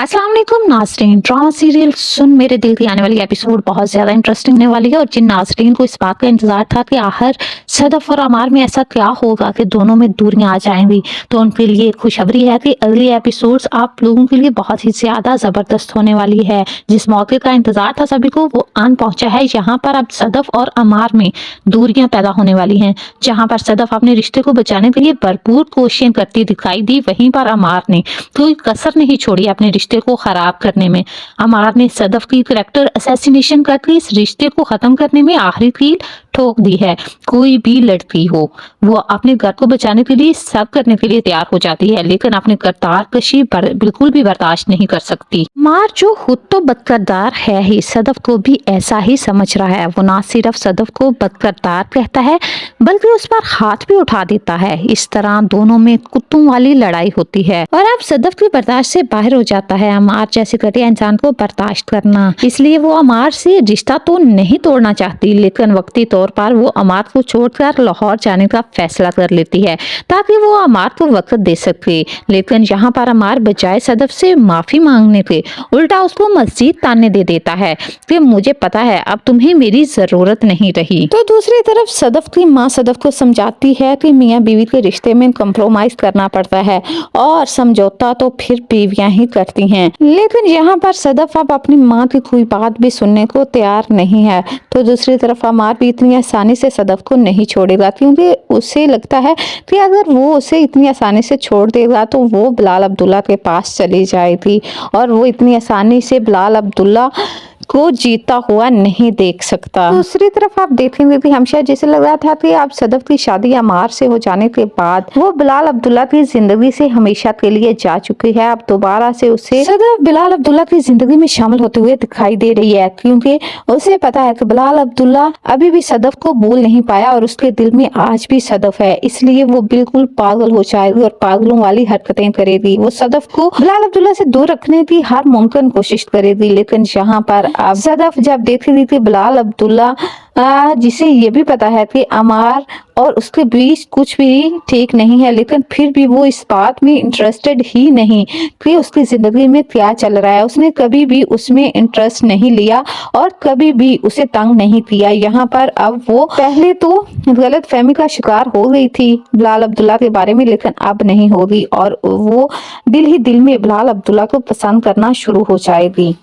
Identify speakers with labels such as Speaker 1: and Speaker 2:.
Speaker 1: अस्सलाम वालेकुम नाज़रीन। ड्रामा सीरियल सुन मेरे दिल की आने वाली एपिसोड बहुत ज़्यादा इंटरेस्टिंग होने वाली है और जिन नाज़रीन को इस बात का इंतजार था कि आखिर सदफ और अमार में ऐसा क्या होगा कि दोनों में दूरियां आ जाएंगी, तो उनके लिए खुशखबरी है कि अगली एपिसोड्स आप लोगों के लिए बहुत ही ज़्यादा ज़बरदस्त होने वाली है। जिस मौके का इंतजार था सभी को वो आन पहुंचा है। यहाँ पर अब सदफ और अमार में दूरियां पैदा होने वाली हैं। जहाँ पर सदफ अपने रिश्ते को बचाने के लिए भरपूर कोशिशें करती दिखाई दी, वहीं पर अमार ने कोई कसर नहीं छोड़ी अपने रिश्ते को खराब करने में। अमार ने सदफ की करैक्टर असैसिनेशन करके इस रिश्ते को खत्म करने में आखिरी कील ठोक दी है। कोई भी लड़की हो वो अपने घर को बचाने के लिए सब करने के लिए तैयार हो जाती है, लेकिन अपने करतार कशी बिल्कुल भी बर्दाश्त नहीं कर सकती। मार जो खुद तो बदकिरदार है ही, सदफ को भी ऐसा ही समझ रहा है। वो ना सिर्फ सदफ को बदकिरदार कहता है बल्कि उस पर हाथ भी उठा देता है। इस तरह दोनों में कुत्तों वाली लड़ाई होती है और अब सदफ की बर्दाश्त से बाहर हो जाता है अमार जैसे घटिया इंसान को बर्दाश्त करना। इसलिए वो अमार से रिश्ता तो नहीं तोड़ना चाहती, लेकिन वक्ती तौर पर वो अमार को छोड़कर लाहौर जाने का फैसला कर लेती है ताकि वो अमार को वक्त दे सके। लेकिन यहाँ पर अमार बजाय सदफ से माफी मांगने के उल्टा उसको मस्जिद ताने दे देता है कि मुझे पता है अब तुम्हें मेरी जरूरत नहीं रही। तो दूसरी तरफ सदफ की माँ सदफ को समझाती है कि मियाँ बीवी के रिश्ते में कंप्रोमाइज करना पड़ता है और समझौता तो फिर बीवियां ही करती हैं। लेकिन यहाँ पर सदफ अब अपनी माँ की कोई बात भी सुनने को तैयार नहीं है। तो दूसरी तरफ अमार भी इतनी आसानी से सदफ को नहीं छोड़ेगा, क्योंकि उसे लगता है कि अगर वो उसे इतनी आसानी से छोड़ देगा तो वो बिलाल अब्दुल्ला के पास चली जाएगी और वो इतनी आसानी से बिलाल अब्दुल्ला को जीता हुआ नहीं देख सकता। दूसरी तरफ आप देखेंगे कि हमेशा जैसे लग रहा था कि अब सदफ की शादी अमार से हो जाने के बाद वो बिलाल अब्दुल्ला की जिंदगी से हमेशा के लिए जा चुकी है। अब दोबारा से उसे सदफ बिलाल अब्दुल्ला की जिंदगी में शामिल होते हुए दिखाई दे रही है, क्योंकि उसे पता है कि बिलाल अब्दुल्ला अभी भी सदफ को भूल नहीं पाया और उसके दिल में आज भी सदफ है। इसलिए वो बिल्कुल पागल हो जाएगी और पागलों वाली हरकतें करेगी। वो सदफ को बिलाल अब्दुल्ला से दूर रखने की हर मुमकिन कोशिश करेगी। लेकिन यहाँ पर अब सदफ जब देखेगी कि बिलाल अब्दुल्ला जिसे ये भी पता है कि अमार और उसके बीच कुछ भी ठीक नहीं है, लेकिन फिर भी वो इस बात में इंटरेस्टेड ही नहीं कि उसकी जिंदगी में क्या चल रहा है। उसने कभी भी उसमें इंटरेस्ट नहीं लिया और कभी भी उसे तंग नहीं किया। यहाँ पर अब वो पहले तो गलत फहमी का शिकार हो गई थी बिलाल अब्दुल्ला के बारे में, लेकिन अब नहीं होगी और वो दिल ही दिल में बिलाल अब्दुल्ला को पसंद करना शुरू हो जाएगी।